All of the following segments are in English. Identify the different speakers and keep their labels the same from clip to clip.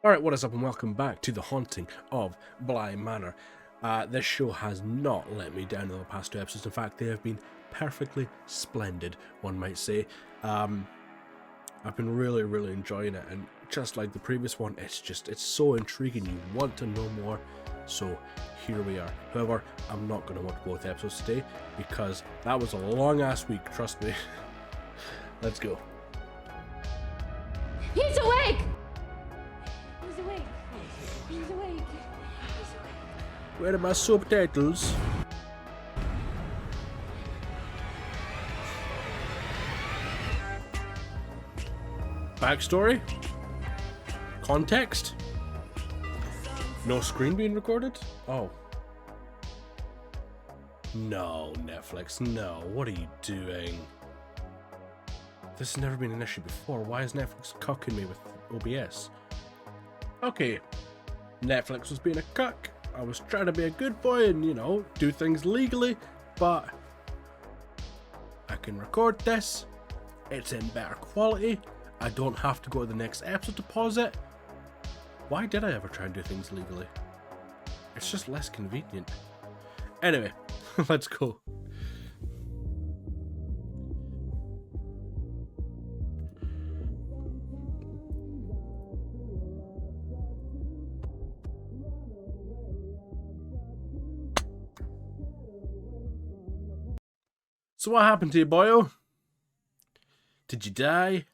Speaker 1: Alright, what is up and welcome back to The Haunting of Bly Manor. This show has not let me down in the past 2 episodes. In fact, they have been perfectly splendid, one might say. I've been really enjoying it, and just like the previous one, it's so intriguing. You want to know more, so here we are. However, I'm not going to watch both episodes today because that was a long ass week, trust me. Let's go.
Speaker 2: He's awake! He's awake. He's awake.
Speaker 1: Where are my subtitles? Backstory? Context? No screen being recorded? Oh. No, Netflix, no. What are you doing? This has never been an issue before. Why is Netflix cucking me with OBS? Okay. Netflix was being a cuck. I was trying to be a good boy and, you know, do things legally, but I can record this. It's in better quality. I don't have to go to the next episode to pause it. Why did I ever try and do things legally? It's just less convenient. Anyway, let's go. So what happened to you, boyo? Did you die?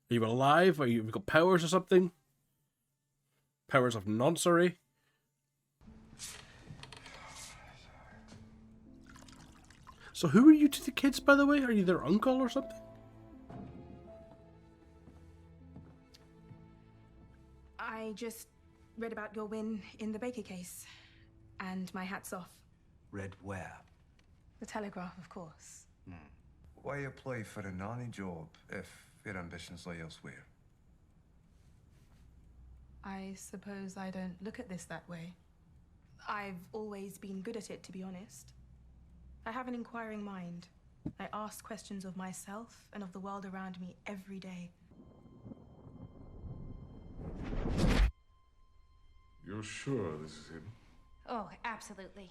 Speaker 1: Are you alive? Have you got powers or something? Powers of noncery? So who are you to the kids, by the way? Are you their uncle or something?
Speaker 3: I just read about your win in the Baker case, and my hat's off.
Speaker 4: Read where?
Speaker 3: The Telegraph, of course.
Speaker 4: Why apply for a nanny job if your ambitions lie elsewhere?
Speaker 3: I suppose I don't look at this that way. I've always been good at it, to be honest. I have an inquiring mind. I ask questions of myself and of the world around me every day.
Speaker 5: You're sure this is him?
Speaker 2: Oh, absolutely.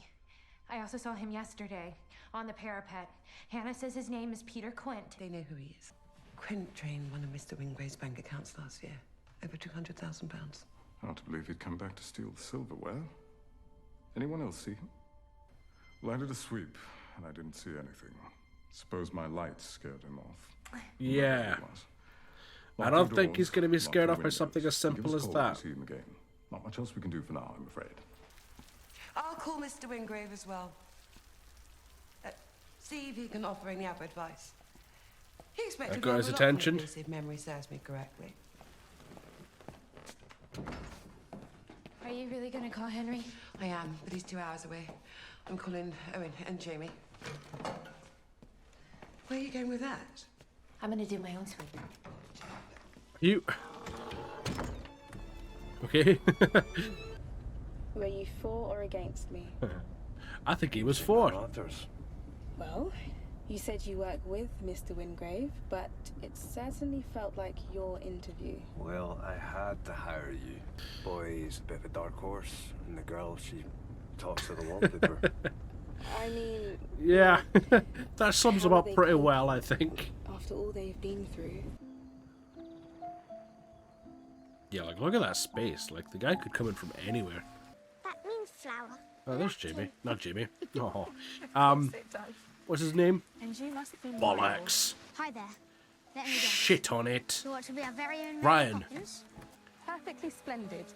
Speaker 2: I also saw him yesterday on the parapet. Hannah says his name is Peter Quint.
Speaker 6: They know who he is. Quint drained one of Mr. Wingrave's bank accounts last year. Over £200,000.
Speaker 5: Hard to believe he'd come back to steal the silverware. Anyone else see him? Well, I did a sweep, and I didn't see anything. Suppose my lights scared him off.
Speaker 1: Yeah. I don't think he's going to be scared off by something as simple as that.
Speaker 5: See him again. Not much else we can do for now, I'm afraid.
Speaker 6: I'll call Mr. Wingrave as well. See if he can offer any other advice. He expected
Speaker 1: got his attention.
Speaker 6: If memory serves me correctly.
Speaker 2: Are you really gonna call Henry?
Speaker 6: I am, but he's 2 hours away. I'm calling Owen and Jamie. Where are you going with that?
Speaker 2: I'm gonna do my own sweep.
Speaker 1: You... Okay.
Speaker 3: Were you for or against me?
Speaker 1: I think he was for.
Speaker 3: Well, you said you work with Mr. Wingrave, but it certainly felt like your interview.
Speaker 4: Well, I had to hire you. Boy's a bit of a dark horse, and the girl, she talks to the wallpaper.
Speaker 3: I mean...
Speaker 1: Yeah, that sums him
Speaker 3: how
Speaker 1: up
Speaker 3: they
Speaker 1: pretty
Speaker 3: cope
Speaker 1: well, I think.
Speaker 3: After all they've been through.
Speaker 1: Yeah, like, look at that space. Like, the guy could come in from anywhere.
Speaker 7: That means flower.
Speaker 1: Oh, there's Jamie. Not Jamie. Oh.
Speaker 3: It does.
Speaker 1: What's his name?
Speaker 3: And you must be
Speaker 1: Bollocks.
Speaker 7: Hi there. Let me guess.
Speaker 1: Shit on it.
Speaker 7: You want to be our very own Mary
Speaker 1: Ryan.
Speaker 7: Poppins?
Speaker 3: perfectly splendid.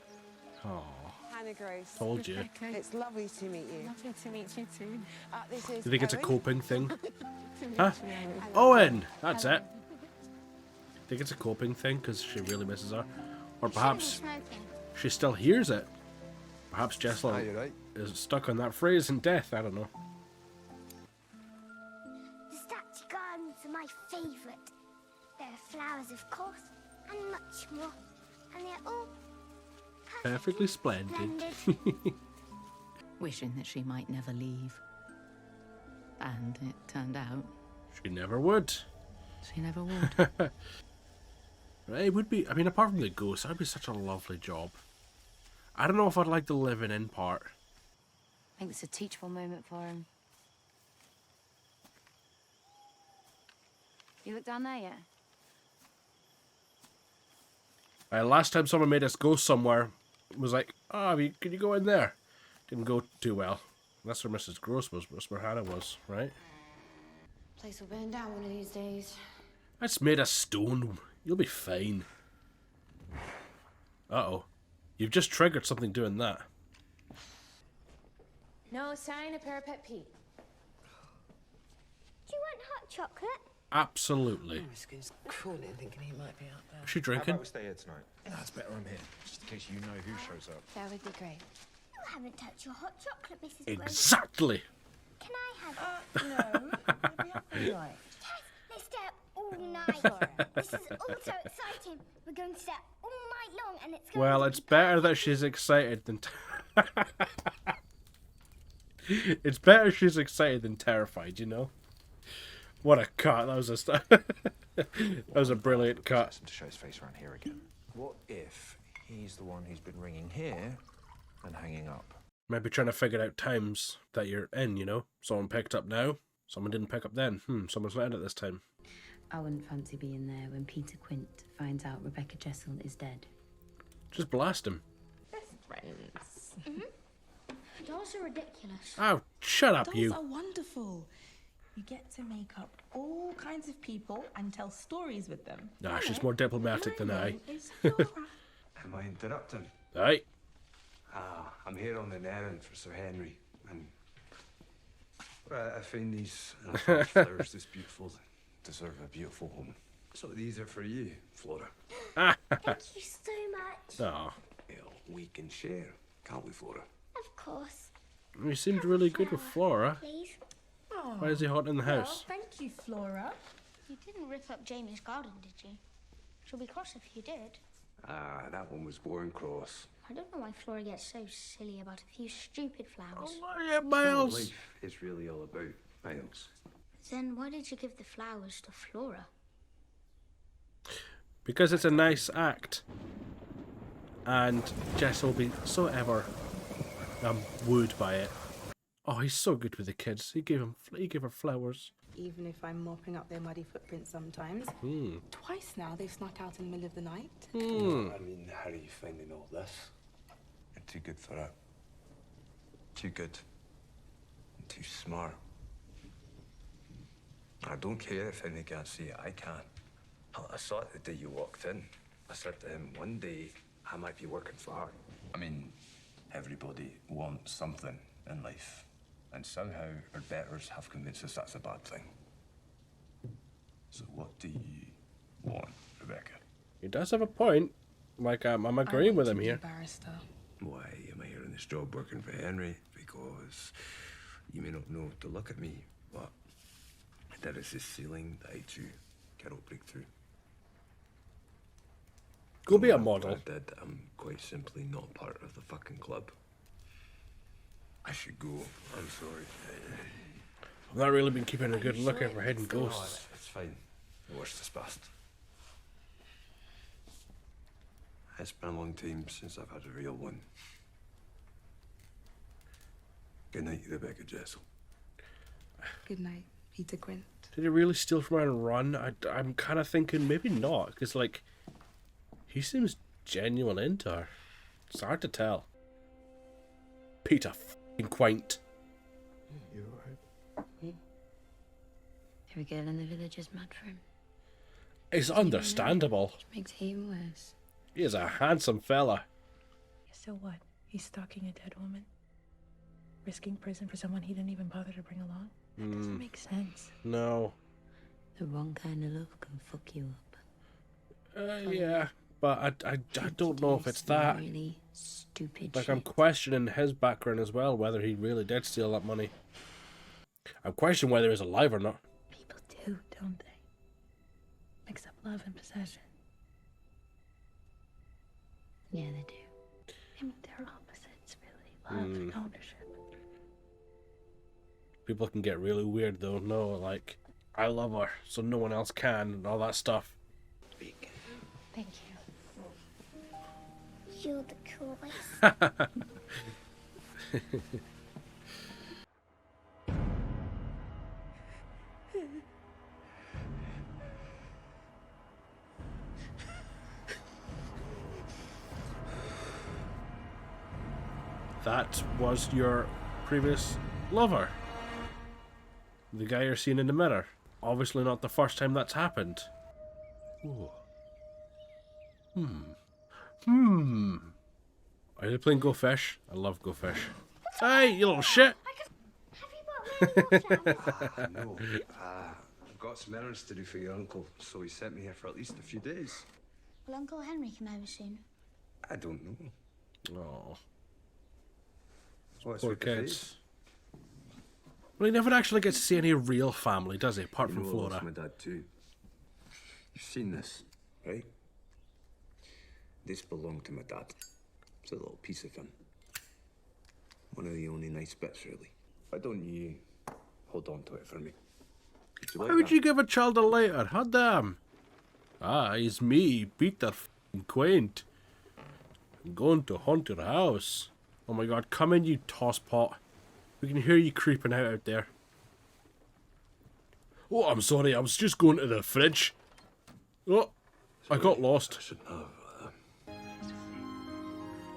Speaker 1: Oh,
Speaker 8: Hannah Grace.
Speaker 1: told you.
Speaker 8: It's lovely to meet you.
Speaker 3: Lovely to meet you too.
Speaker 8: This is
Speaker 1: Do you think it's a
Speaker 8: Owen.
Speaker 1: coping thing?
Speaker 3: To meet
Speaker 1: Huh?
Speaker 3: you, Owen.
Speaker 1: Owen! That's it. Think it's a coping thing because she really misses her? Or perhaps
Speaker 7: Shouldn't be smoking.
Speaker 1: she still hears it. Perhaps
Speaker 4: Ah,
Speaker 1: Jesla
Speaker 4: you're right.
Speaker 1: is stuck on that phrase in death. I don't know.
Speaker 7: The statue gardens are my favourite. There are flowers, of course, and much more. And they're all
Speaker 1: Perfectly splendid.
Speaker 7: splendid.
Speaker 9: Wishing that she might never leave. And it turned out
Speaker 1: She never would.
Speaker 9: she never would.
Speaker 1: It would be, I mean, apart from the ghost, that would be such a lovely job. I don't know if I'd like the living-in part.
Speaker 10: I think it's a teachable moment for him. You look down there yet?
Speaker 1: Last time someone made us go somewhere, it was like, oh, can you go in there? Didn't go too well. That's where Mrs. Gross was, that's where Hannah was, right?
Speaker 10: Place will burn down one of these days.
Speaker 1: That's made of stone. You'll be fine. Uh-oh. You've just triggered something doing that.
Speaker 2: No sign of Parapet Pete.
Speaker 7: Do you want hot chocolate?
Speaker 1: Absolutely.
Speaker 6: He's crawling, thinking he might be out there.
Speaker 1: Is she drinking?
Speaker 11: How about we stay here tonight? That's better I'm here, just in case you know who shows up.
Speaker 10: That would be great.
Speaker 7: You haven't touched your hot chocolate, Mrs. Gray.
Speaker 1: Exactly.
Speaker 7: Can I have it?
Speaker 8: No. It'll be up all right.
Speaker 7: Yes, let's stay up all night. This is all so exciting. We're going to stay up all night long, and it's going
Speaker 1: Well,
Speaker 7: to
Speaker 1: it's
Speaker 7: be
Speaker 1: better that she's excited than... It's better she's excited than terrified, you know? What a cut. That was a... that was a brilliant cut.
Speaker 11: To show his face around here again. What if he's the one who's been ringing here and hanging up?
Speaker 1: Maybe trying to figure out times that you're in, you know? Someone picked up now, someone didn't pick up then. Someone's not in it this time.
Speaker 10: I wouldn't fancy being there when Peter Quint finds out Rebecca Jessel is dead.
Speaker 1: Just blast him.
Speaker 3: Best friends.
Speaker 7: Dolls are ridiculous.
Speaker 1: Oh, shut up,
Speaker 3: Dolls
Speaker 1: you.
Speaker 3: are wonderful. You get to make up all kinds of people and tell stories with them.
Speaker 1: Nah, she's more diplomatic than I.
Speaker 3: Is Flora.
Speaker 4: Am I interrupting?
Speaker 1: Aye.
Speaker 4: I'm here on an errand for Sir Henry, and I find these flowers this beautiful deserve a beautiful home. So these are for you, Flora.
Speaker 7: Thank you so much.
Speaker 1: Aw.
Speaker 4: Well, we can share, can't we, Flora?
Speaker 7: Of course.
Speaker 1: You seemed really good with Flora.
Speaker 7: Please.
Speaker 1: Why is he hot in the house?
Speaker 3: Thank you, Flora.
Speaker 7: You didn't rip up Jamie's garden, did you? She'll be cross if you did.
Speaker 4: That one was born cross.
Speaker 7: I don't know why Flora gets so silly about a few stupid flowers.
Speaker 1: Oh, yeah,
Speaker 4: That's what
Speaker 1: Miles.
Speaker 4: life is really all about, Miles.
Speaker 7: Then why did you give the flowers to Flora?
Speaker 1: Because it's a nice act. And Jess will be so ever wooed by it. Oh, he's so good with the kids. He gave her flowers.
Speaker 3: Even if I'm mopping up their muddy footprints sometimes. Twice now they've snuck out in the middle of the night.
Speaker 4: I mean, how are you finding all this? You're too good for it. Too good. And too smart. I don't care if Henry can't see it, I can. I saw it the day you walked in. I said to him, one day I might be working for her. I mean, everybody wants something in life. And somehow our betters have convinced us that's a bad thing. So what do you want, Rebecca?
Speaker 1: He does have a point. Like, I'm agreeing with him here.
Speaker 3: Barrister.
Speaker 4: Why am I here in this job working for Henry? Because you may not know to look at me, but there is this ceiling that I too cannot break through.
Speaker 1: Go be a
Speaker 4: No matter
Speaker 1: model.
Speaker 4: what I did, I'm quite simply not part of the fucking club. I should go. I'm sorry.
Speaker 1: I've not really been keeping a good lookout for hidden
Speaker 4: No,
Speaker 1: ghosts.
Speaker 4: it's fine. The worst is past. It's been a long time since I've had a real one. Good night, Rebecca Jessel.
Speaker 3: Good night, Peter Quint.
Speaker 1: Did he really steal from her and run? I'm kind of thinking maybe not, because, like, he seems genuine into her. It's hard to tell. Peter f***ing Quint.
Speaker 11: You alright?
Speaker 10: Every girl in the village is mad for him.
Speaker 1: It's understandable.
Speaker 10: Which makes it even worse.
Speaker 1: He is a handsome fella.
Speaker 12: So what? He's stalking a dead woman? Risking prison for someone he didn't even bother to bring along? That doesn't make sense.
Speaker 1: No.
Speaker 10: The wrong kind of love can fuck you up.
Speaker 1: Yeah, but I don't know if it's that.
Speaker 10: Really stupid
Speaker 1: Like,
Speaker 10: shit.
Speaker 1: I'm questioning his background as well, whether he really did steal that money. I'm questioning whether he's alive or not.
Speaker 12: People do, don't they? Mix up love and possession.
Speaker 10: Yeah, they do.
Speaker 12: I mean, they're opposites, really. Love and ownership.
Speaker 1: People can get really weird though. No, like, I love her, so no one else can, and all that stuff.
Speaker 10: They
Speaker 2: Thank you.
Speaker 7: You're the coolest.
Speaker 1: That was your previous lover. The guy you're seeing in the mirror. Obviously not the first time that's happened. Ooh. Are you playing Go Fish? I love Go Fish. Hey, you little shit!
Speaker 4: No. I've got some errands to do for your uncle, so he sent me here for at least a few days.
Speaker 7: Will Uncle Henry come over soon?
Speaker 4: I don't know.
Speaker 1: Oh.
Speaker 4: What's
Speaker 1: Poor
Speaker 4: with the
Speaker 1: kids.
Speaker 4: face?
Speaker 1: Well, he never actually gets to see any real family, does he? Apart
Speaker 4: You
Speaker 1: from
Speaker 4: know I
Speaker 1: Flora.
Speaker 4: lost my dad too. You've seen this, right? This belonged to my dad. It's a little piece of him. One of the only nice bits, really. Why don't you hold on to it for me?
Speaker 1: Why would you give a child a lighter? Hot damn. Ah, it's me, Peter f***ing Quaint. I'm going to haunt your house. Oh my god, come in, you tosspot. We can hear you creeping out there. Oh, I'm sorry, I was just going to the fridge. Oh, I got lost.
Speaker 4: I shouldn't have.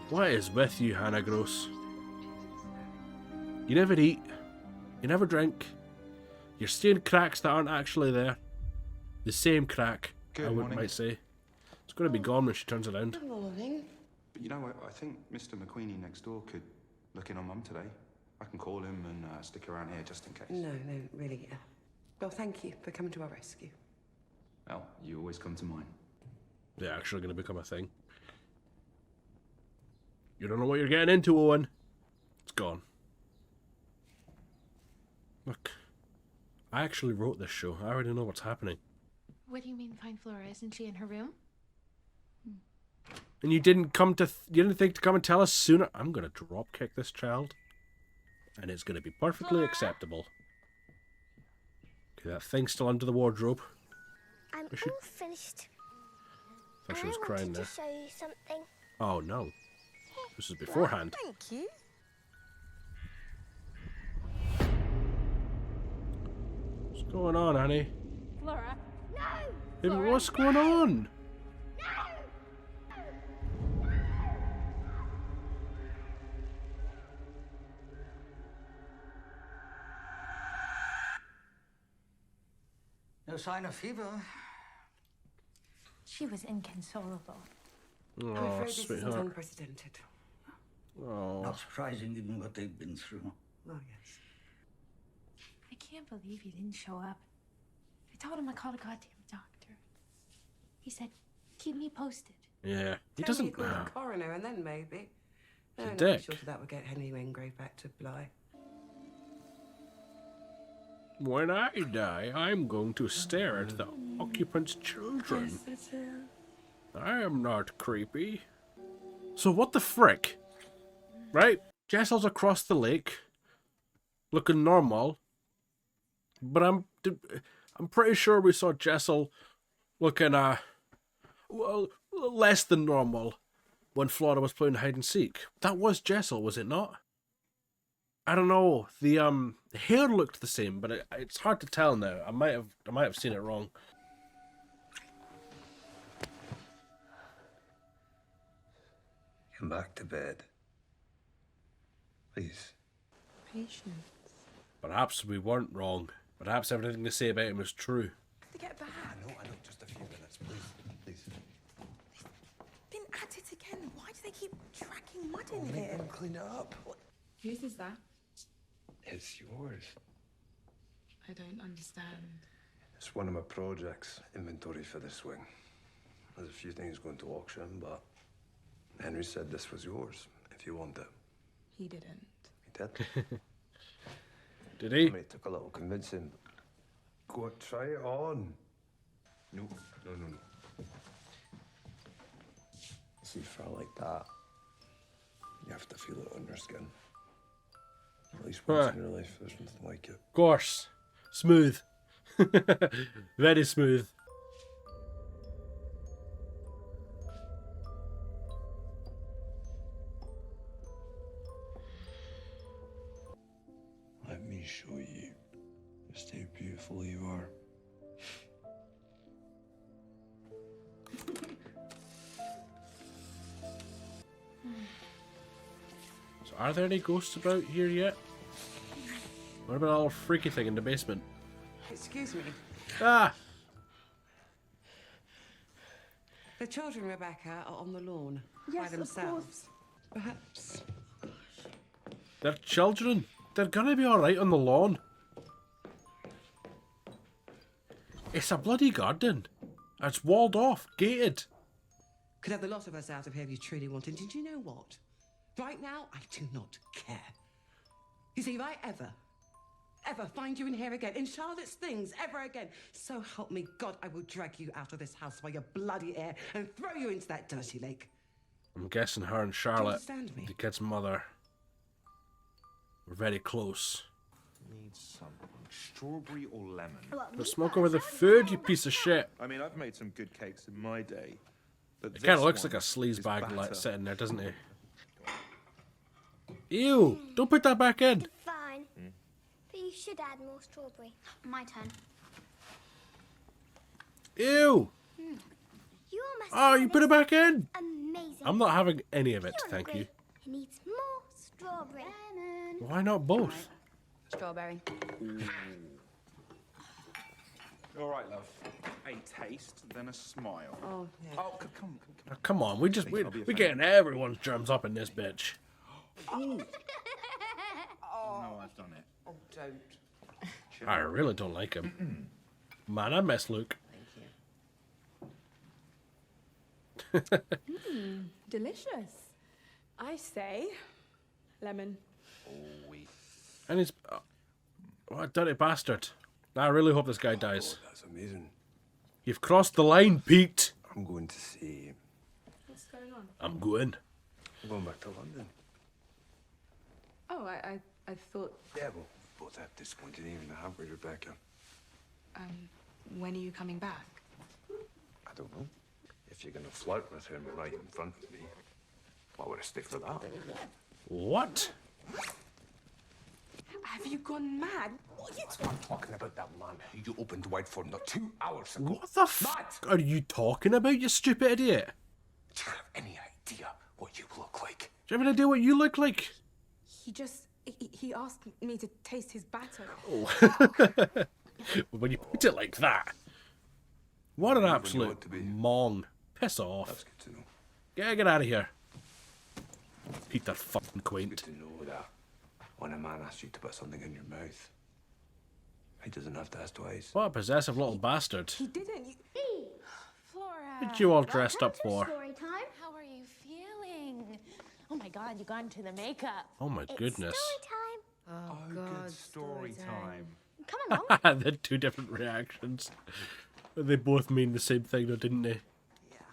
Speaker 1: What is with you, Hannah Gross? You never eat. You never drink. You're seeing cracks that aren't actually there. The same crack, I might say. It's going to be gone when she turns around.
Speaker 6: Good morning.
Speaker 5: But you know, I think Mr. McQueenie next door could look in on Mum today. I can call him and stick around here just in case.
Speaker 6: No, really. Well, thank you for coming to our rescue.
Speaker 5: Well, you always come to mine.
Speaker 1: They're actually going to become a thing. You don't know what you're getting into, Owen. It's gone. Look, I actually wrote this show. I already know what's happening.
Speaker 2: What do you mean, find Flora? Isn't she in her room?
Speaker 1: And you didn't come to... you didn't think to come and tell us sooner? I'm going to drop kick this child. And it's going to be perfectly acceptable. Okay, that thing's still under the wardrobe.
Speaker 7: I'm all finished.
Speaker 1: Thought she was crying there.
Speaker 7: To show you something.
Speaker 1: Oh no. This is beforehand.
Speaker 8: Thank you.
Speaker 1: What's going on, honey?
Speaker 2: Flora?
Speaker 7: No!
Speaker 1: Baby, what's going on?
Speaker 8: No sign of fever.
Speaker 2: She was inconsolable.
Speaker 6: I'm
Speaker 1: Oh,
Speaker 6: afraid this is
Speaker 1: sweetheart.
Speaker 6: unprecedented.
Speaker 1: Oh.
Speaker 8: Not surprising given what they've been through.
Speaker 6: Oh, yes.
Speaker 2: I can't believe he didn't show up. I told him I called a goddamn doctor. He said, keep me posted.
Speaker 1: Yeah. He
Speaker 6: Tell me
Speaker 1: doesn't...
Speaker 6: you call the coroner and then maybe.
Speaker 1: He's a
Speaker 6: No,
Speaker 1: dick.
Speaker 6: sure that would get Henry Wingrave back to Bly.
Speaker 1: When I die, I'm going to stare at the occupant's children.
Speaker 6: that's it.
Speaker 1: I am not creepy. So what the frick? Right? Jessel's across the lake, looking normal. But I'm pretty sure we saw Jessel looking, well, less than normal when Flora was playing hide and seek. That was Jessel, was it not? I don't know. The hair looked the same, but it's hard to tell now. I might have seen it wrong.
Speaker 4: Come back to bed. Please.
Speaker 3: Patience.
Speaker 1: Perhaps we weren't wrong. Perhaps everything they say about him is true.
Speaker 3: To get back.
Speaker 4: I know. Just a few minutes, please.
Speaker 3: Been at it again. Why do they keep tracking mud in here?
Speaker 4: Clean it up.
Speaker 3: Whose is that?
Speaker 4: It's yours.
Speaker 3: I don't understand.
Speaker 4: It's one of my projects, inventory for the swing. There's a few things going to auction, but Henry said this was yours, if you want it.
Speaker 3: He didn't.
Speaker 4: He did.
Speaker 1: Did he?
Speaker 4: I mean, it took a little convincing. Go on, try it on. No. See, for like that, you have to feel it on your skin. At least once in your life, there's nothing like it.
Speaker 1: Of course. Smooth. Very smooth.
Speaker 4: show you just how beautiful you are.
Speaker 1: So are there any ghosts about here yet? What about that little freaky thing in the basement?
Speaker 6: Excuse me.
Speaker 1: Ah!
Speaker 6: The children, Rebecca, are on the lawn by
Speaker 3: Yes, of
Speaker 6: themselves. Perhaps.
Speaker 1: They're children. They're gonna be alright on the lawn. It's a bloody garden. It's walled off, gated.
Speaker 6: Could have the lot of us out of here if you truly wanted. Did you know what? Right now, I do not care. You see, if I ever find you in here again, in Charlotte's things, ever again, so help me God, I will drag you out of this house by your bloody hair and throw you into that dirty lake.
Speaker 1: I'm guessing her and Charlotte,
Speaker 6: understand me?
Speaker 1: the kid's mother, were very close.
Speaker 11: Need some strawberry or lemon.
Speaker 1: But smoke over the food, you piece of shit.
Speaker 11: I mean, I've made some good cakes in my day. But
Speaker 1: It kind of
Speaker 11: this
Speaker 1: looks like
Speaker 11: one
Speaker 1: a sleaze
Speaker 11: is
Speaker 1: bag like
Speaker 11: batter.
Speaker 1: sitting there, doesn't it? Ew! Don't put that back in.
Speaker 7: Fine. But you should add more strawberry.
Speaker 2: My turn.
Speaker 1: Ew!
Speaker 7: Your
Speaker 1: Oh, you put it back in.
Speaker 7: amazing.
Speaker 1: I'm not having any of it,
Speaker 7: You're
Speaker 1: thank you.
Speaker 7: agree. It needs more strawberry.
Speaker 1: Why not both?
Speaker 2: Strawberry.
Speaker 11: All right, love. A taste, then a smile.
Speaker 6: Oh, yeah.
Speaker 11: Oh, come.
Speaker 1: Oh, come on, we're
Speaker 11: I'll
Speaker 1: getting everyone's germs up in this bitch.
Speaker 11: Oh, no, I've done it.
Speaker 6: Oh, don't.
Speaker 1: I really don't like him. Man, I miss Luke.
Speaker 3: Delicious. I say lemon.
Speaker 1: And he's... what a dirty bastard. I really hope this guy dies.
Speaker 4: Oh, that's amazing.
Speaker 1: You've crossed the line, Pete.
Speaker 4: I'm going to see.
Speaker 3: What's going on?
Speaker 1: I'm going.
Speaker 4: I'm going back to London.
Speaker 3: Oh, I thought,
Speaker 4: Yeah, well, both at this point didn't even have with Rebecca.
Speaker 3: when are you coming back?
Speaker 4: I don't know. If you're going to flirt with him right in front of me, why would I stick for that?
Speaker 1: What?
Speaker 3: Have you gone mad?
Speaker 4: I'm talking about that man who you opened wide for not 2 hours ago.
Speaker 1: What the fuck are you talking about, you stupid idiot?
Speaker 4: Do you have any idea what you look like?
Speaker 1: Do you have any idea what you look like?
Speaker 3: He asked me to taste his batter.
Speaker 1: Oh. When you put it like that. What an absolute mong. Piss off.
Speaker 4: That's good to know.
Speaker 1: Get out of here. Peter fucking quaint.
Speaker 4: Good to know that when a man asks you to put something in your mouth, he doesn't have to ask twice.
Speaker 1: What a possessive little bastard.
Speaker 3: He didn't.
Speaker 2: Flora.
Speaker 1: What you all dressed up for?
Speaker 2: Story time. How are you feeling? Oh my God, you got into the makeup.
Speaker 1: Oh my goodness.
Speaker 7: Story time.
Speaker 6: Oh,
Speaker 11: Good story time.
Speaker 2: Come along.
Speaker 1: They're two different reactions. They both mean the same thing though, didn't they?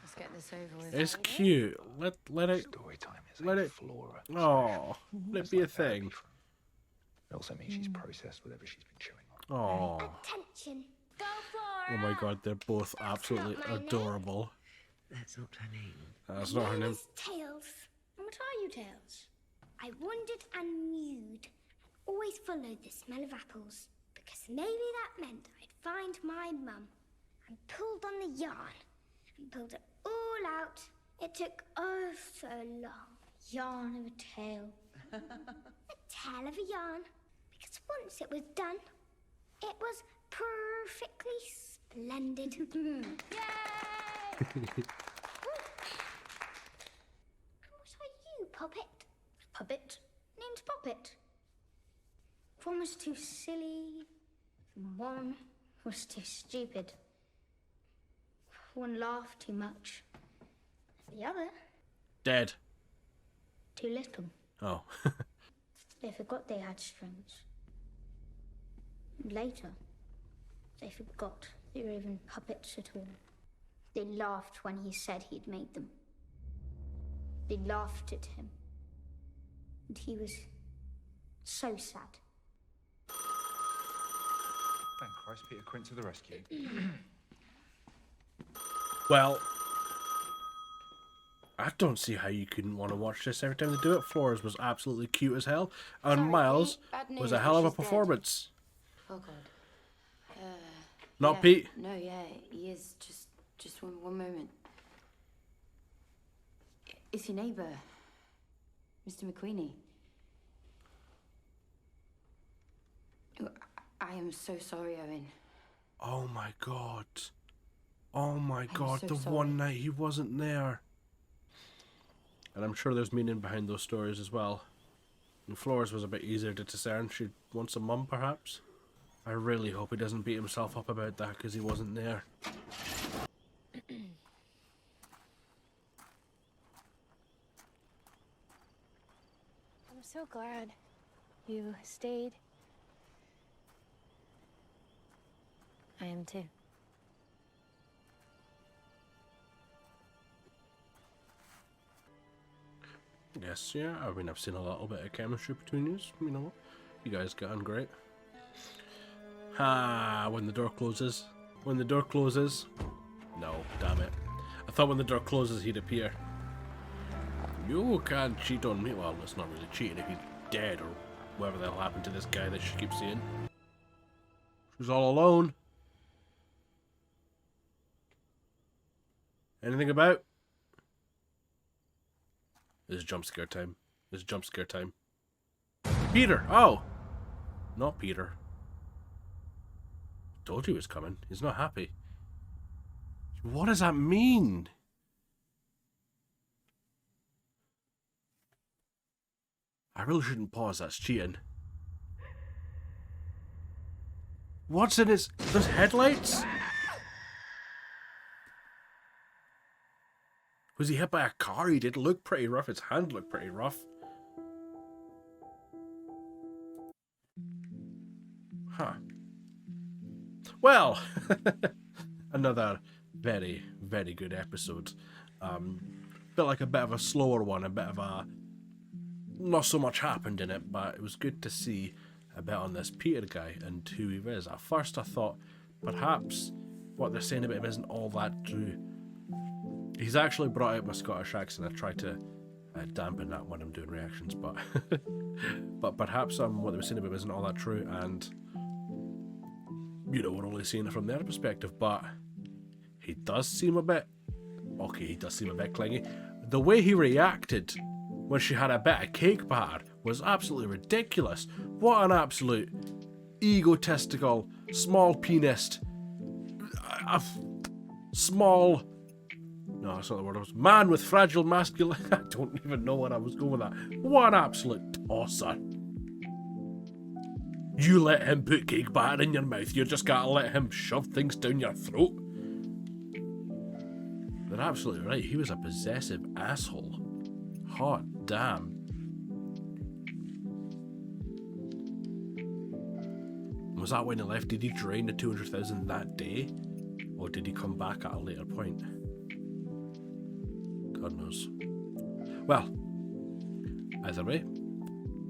Speaker 9: Let's get this over with.
Speaker 1: It's cute. Let it...
Speaker 4: Story time is
Speaker 1: Let
Speaker 4: like
Speaker 1: it...
Speaker 4: Flora.
Speaker 1: Oh, let it be a thing.
Speaker 4: It also means she's processed whatever she's been chewing on.
Speaker 1: Oh.
Speaker 7: Attention. Go,
Speaker 1: Oh
Speaker 7: Flora.
Speaker 1: my god, they're both absolutely
Speaker 7: not my name.
Speaker 1: adorable.
Speaker 6: That's not her name.
Speaker 1: That's not her
Speaker 7: My
Speaker 1: name.
Speaker 7: is Tails. What are you, Tails? I wandered and mewed, and always followed the smell of apples, because maybe that meant I'd find my mum, and pulled on the yarn, and pulled it all out. It took oh so long. Yarn of a tale. A tale of a yarn, because once it was done, it was perfectly splendid. Yay! What are you, Puppet? Puppet? Named Puppet. One was too silly. One was too stupid. One laughed too much. The other,
Speaker 1: Dead.
Speaker 7: too little.
Speaker 1: Oh.
Speaker 7: They forgot they had strings. And later, they forgot they were even puppets at all. They laughed when he said he'd made them. They laughed at him. And he was so sad.
Speaker 11: Thank Christ, Peter Quint to the rescue.
Speaker 1: Well, I don't see how you couldn't want to watch this every time they do it. Flores was absolutely cute as hell, and
Speaker 10: Sorry,
Speaker 1: Miles
Speaker 10: Pete, bad
Speaker 1: was
Speaker 10: news,
Speaker 1: a hell of a
Speaker 10: she's dead.
Speaker 1: performance.
Speaker 10: Oh God.
Speaker 1: Not
Speaker 10: yeah,
Speaker 1: Pete.
Speaker 10: No, yeah, he is. Just one moment. It's your neighbour, Mr. McQueenie. I am so sorry, Owen.
Speaker 1: Oh my god. Oh my god,
Speaker 10: so
Speaker 1: the
Speaker 10: sorry.
Speaker 1: one night he wasn't there. And I'm sure there's meaning behind those stories as well. And Flores was a bit easier to discern. She wants a mum, perhaps. I really hope he doesn't beat himself up about that because he wasn't there.
Speaker 2: I'm so glad you stayed.
Speaker 10: I am too.
Speaker 1: Yes, yeah, I mean, I've seen a little bit of chemistry between you. You know, you guys get on great. When the door closes. When the door closes. No, damn it. I thought when the door closes he'd appear. You can't cheat on me. Well, it's not really cheating if he's dead or whatever the hell happened to this guy that she keeps seeing. She's all alone. Anything about? This is jump scare time. This is jump scare time. Peter! Oh! Not Peter. Told you he was coming. He's not happy. What does that mean? I really shouldn't pause. That's cheating. What's in his... Those headlights? Was he hit by a car? He did look pretty rough. His hand looked pretty rough. Huh. Well, another very, very good episode. Felt like a bit of a slower one, a bit of a... Not so much happened in it, but it was good to see a bit on this Peter guy and who he is. At first I thought perhaps what they're saying about him isn't all that true. He's actually brought out my Scottish accent. I try to dampen that when I'm doing reactions, but but perhaps what they were saying about him isn't all that true, and you know, we're only seeing it from their perspective, but he does seem a bit... Okay, he does seem a bit clingy. The way he reacted when she had a bit of cake batter was absolutely ridiculous. What an absolute egotistical, small penis, small... No, that's not the word. It was man with fragile masculine... I don't even know what I was going with that. What an absolute tosser. You let him put cake batter in your mouth. You just gotta let him shove things down your throat. They're absolutely right. He was a possessive asshole. Hot damn. Was that when he left? Did he drain the 200,000 that day? Or did he come back at a later point? God knows. Well, either way,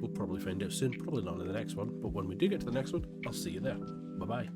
Speaker 1: we'll probably find out soon. Probably not in the next one, but when we do get to the next one, I'll see you there. Bye-bye.